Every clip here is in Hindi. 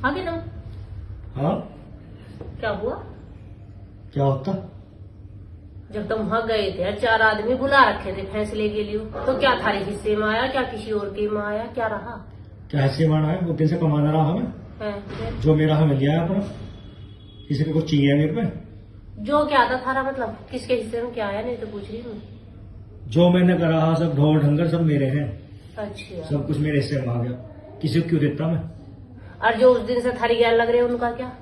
आगे ना। हाँ, क्या हुआ? क्या होता? जब तुम वहां गए थे 4 आदमी बुला रखे थे फैसले के लिए, तो क्या थारे हिस्से में आया, क्या किसी और के में आया, क्या रहा? क्या ऐसे माना है? वो दिन से कमाना रहा हमें, है जो मेरा हमें लिया है अपना। किसी को कुछ चाहिए मेरे पे? जो क्या था थारा, मतलब किसके हिस्से में क्या आया? नहीं तो पूछ रही हूँ। जो मैंने करा सब ढोल ढंगर सब मेरे हैं। अच्छा, सब कुछ मेरे हिस्से में आ गया। किसी को क्यों देता मैं? और जो उस दिन से थारी गैर लग रहे हैं उनका क्या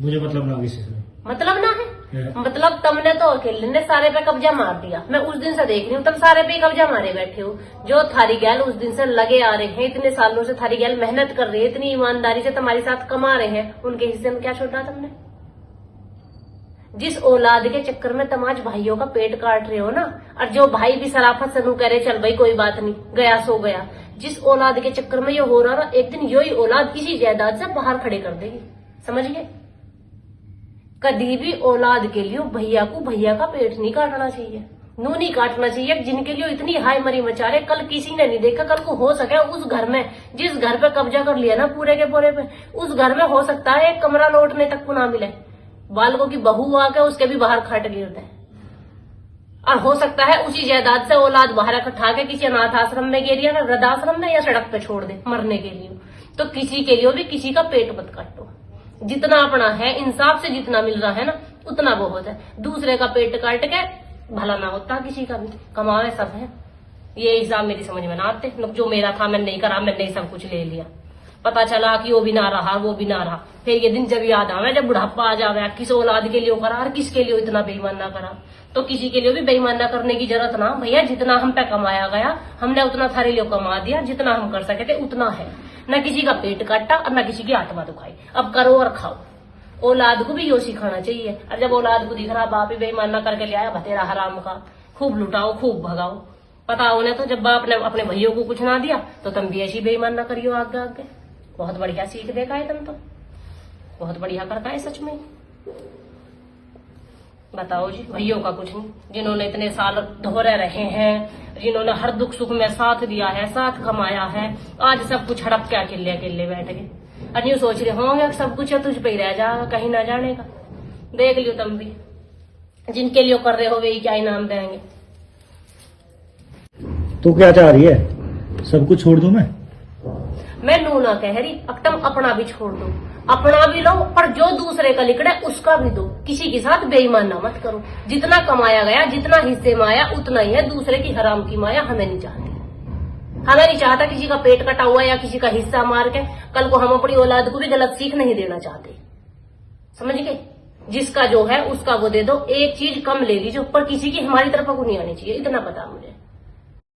मुझे मतलब ना किसी से। मतलब? ना है है। मतलब तुमने तो अकेले ने सारे पे कब्जा मार दिया। मैं उस दिन से देख रही हूँ तुम सारे पे कब्जा मारे बैठे हो। जो थारी गैल उस दिन से लगे आ रहे हैं, इतने सालों से थारी गैल मेहनत कर रही है, इतनी ईमानदारी से तुम्हारे साथ कमा रहे हैं, उनके हिस्से में क्या छोड़ा तुमने? जिस औलाद के चक्कर में तुम आज भाइयों का पेट काट रहे हो ना, और जो भाई भी सराफत से कह रहे चल भाई कोई बात नहीं, गया सो गया, जिस औलाद के चक्कर में ये हो रहा ना, एक दिन यही औलाद किसी जायदाद से बाहर खड़े कर देगी। समझ गए? कभी भी औलाद के लिए भैया को भैया का पेट नहीं काटना चाहिए, नू नहीं काटना चाहिए। जिनके लिए इतनी हाय मरी मचा रहे, कल किसी ने नहीं देखा, कल को हो सके उस घर में, जिस घर पे कब्जा कर लिया ना पूरे के पूरे पे, उस घर में हो सकता है एक कमरा लौटने तक को ना मिले, बालकों की बहू आके उसके भी बाहर खट गिर दे, और हो सकता है उसी जायदाद से औलाद बाहर इकट्ठा के किसी अनाथ आश्रम में गिरिया ना, वृद्धाश्रम में, या सड़क पे छोड़ दे मरने के लिए। तो किसी के लिए भी किसी का पेट मत काटो। जितना अपना है, इंसाफ से जितना मिल रहा है ना, उतना बहुत है। दूसरे का पेट काट के भला ना होता किसी का भी। कमाए सब है, ये हिसाब मेरी समझ में ना आते। जो मेरा था मैंने नहीं करा, मैंने ही सब कुछ ले लिया। पता चला कि वो भी ना रहा, वो भी ना रहा। फिर ये दिन जब याद आवे, जब बुढ़ापा आ जावे, किस औलाद के लिए करा और किसके लिए इतना बेईमान ना करा। तो किसी के लिए भी बेईमान ना करने की जरूरत ना भैया। जितना हम पे कमाया गया हमने उतना थारे लिए कमा दिया, जितना हम कर सके थे उतना है। न किसी का पेट काटा और न किसी की आत्मा दुखाई। अब करो और खाओ। औलाद को भी यो सिखाना चाहिए। और जब औलाद को दिख रहा बाप ही बेईमान ना करके ले आया भतेरा हराम का, खूब लुटाओ खूब भगाओ। पता उन्हें तो जब बाप ने अपने भैयों को कुछ ना दिया तो तुम भी ऐसी बेईमान ना करियो आगे आगे। बहुत बढ़िया सीख देखा है तुम तो, बहुत बढ़िया करता है सच में। बताओ जी, भैयों का कुछ नहीं, जिन्होंने इतने साल दोहरे रहे हैं, जिन्होंने हर दुख सुख में साथ दिया है, साथ कमाया है, आज सब कुछ हड़प के अकेले अकेले बैठ गए। और यूं सोच रहे होंगे सब कुछ तुझ पे ही रह जाएगा, कहीं ना जाने का। देख लियो तुम भी, जिनके लिए कर रहे हो वे क्या इनाम देंगे। तू क्या चाह रही है? सब कुछ छोड़ दूं मैं नू ना कह रही, अब तुम अपना भी छोड़ दो। अपना भी लो, पर जो दूसरे का लिखड़ा है उसका भी दो। किसी के साथ बेईमान ना मत करो। जितना कमाया गया, जितना हिस्से में आया उतना ही है। दूसरे की हराम की माया हमें नहीं चाहती। हमें नहीं चाहता किसी का पेट कटा हुआ या किसी का हिस्सा मार के कल को हम अपनी औलाद को भी गलत सीख नहीं देना चाहते। समझ गए? जिसका जो है उसका वो दे दो। एक चीज कम ले लीजिए, पर किसी की हमारी तरफ को नहीं आनी चाहिए, इतना पता मुझे।